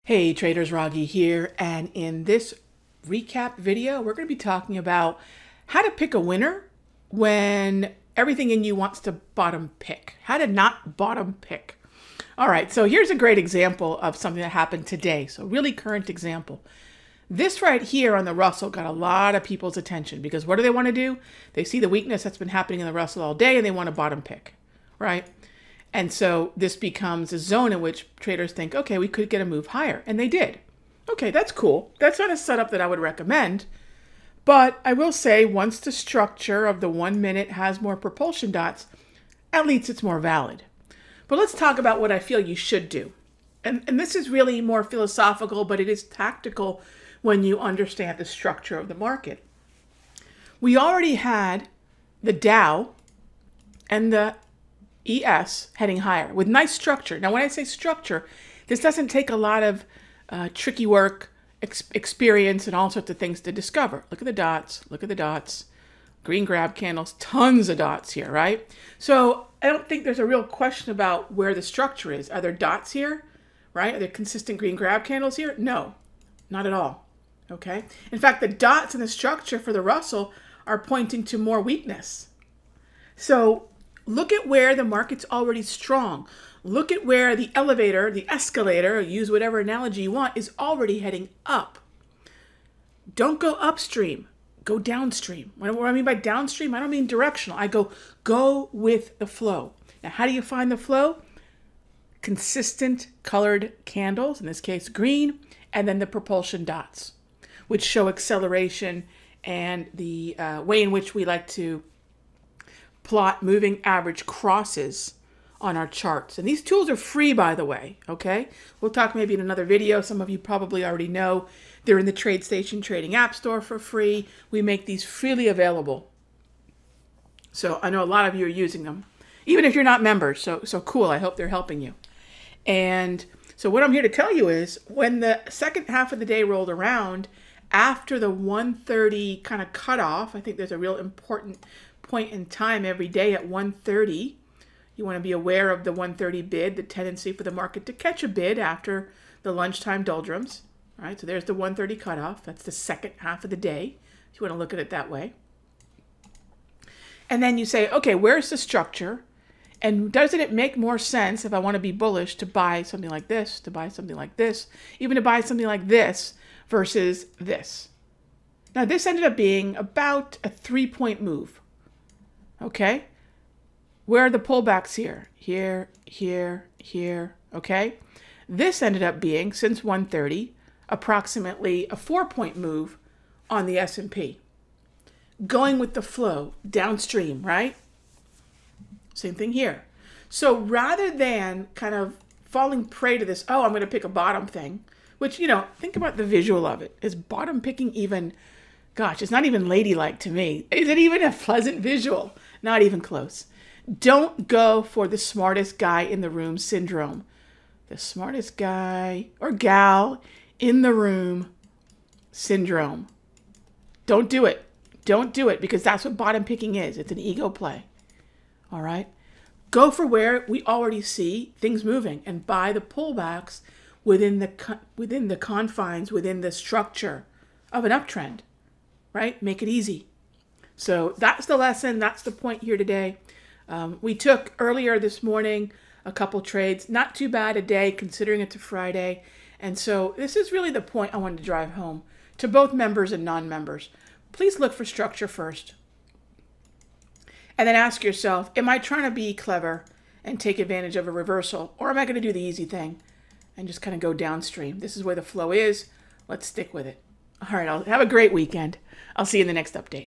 Hey traders, Raghee here, and in this recap video we're going to be talking about how to pick a winner when everything in you wants to bottom pick. How to not bottom pick. All right, so here's a great example of something that happened today. So really current example. This right here on the Russell got a lot of people's attention because what do they want to do? They see the weakness that's been happening in the Russell all day and they want to bottom pick, right? And so this becomes a zone in which traders think, okay, we could get a move higher. And they did. Okay, that's cool. That's not a setup that I would recommend. But I will say once the structure of the 1 minute has more propulsion dots, at least it's more valid. But let's talk about what I feel you should do. And this is really more philosophical, but it is tactical when you understand the structure of the market. We already had the Dow and the ES heading higher with nice structure. Now, when I say structure, this doesn't take a lot of tricky work, experience, and all sorts of things to discover. Look at the dots. Look at the dots. Green grab candles. Tons of dots here, right? So I don't think there's a real question about where the structure is. Are there dots here, right? Are there consistent green grab candles here? No, not at all. Okay. In fact, the dots in the structure for the Russell are pointing to more weakness. So look at where the market's already strong. Look at where the elevator, the escalator, use whatever analogy you want, is already heading up. Don't go upstream, go downstream. What do I mean by downstream? I don't mean directional. I go with the flow. Now, how do you find the flow? Consistent colored candles, in this case green, and then the propulsion dots, which show acceleration and the way in which we like to plot moving average crosses on our charts. And these tools are free, by the way, okay? We'll talk maybe in another video. Some of you probably already know they're in the TradeStation Trading App Store for free. We make these freely available. So I know a lot of you are using them, even if you're not members. So cool. I hope they're helping you. And so what I'm here to tell you is when the second half of the day rolled around, after the 1:30 kind of cutoff, I think there's a real important point in time every day at 1:30. You want to be aware of the 1:30 bid, the tendency for the market to catch a bid after the lunchtime doldrums. All right, so there's the 1:30 cutoff. That's the second half of the day, if you want to look at it that way. And then you say, okay, where's the structure? And doesn't it make more sense if I want to be bullish to buy something like this, to buy something like this, even to buy something like this versus this? Now, this ended up being about a 3-point move. Okay, where are the pullbacks here? Here, here, here, okay? This ended up being, since 1:30, approximately a 4-point move on the S&P. Going with the flow, downstream, right? Same thing here. So rather than kind of falling prey to this, oh, I'm going to pick a bottom thing, which, you know, think about the visual of it. Is bottom picking even, gosh, it's not even ladylike to me. Is it even a pleasant visual? Not even close. Don't go for the smartest guy in the room syndrome. The smartest guy or gal in the room syndrome. Don't do it. Don't do it, because that's what bottom picking is. It's an ego play. All right? Go for where we already see things moving and buy the pullbacks within the confines, within the structure of an uptrend. Right? Make it easy. So that's the lesson. That's the point here today. We took earlier this morning a couple trades. Not too bad a day considering it's a Friday. And so this is really the point I wanted to drive home to both members and non-members. Please look for structure first. And then ask yourself, am I trying to be clever and take advantage of a reversal? Or am I going to do the easy thing and just kind of go downstream? This is where the flow is. Let's stick with it. All right, have a great weekend. I'll see you in the next update.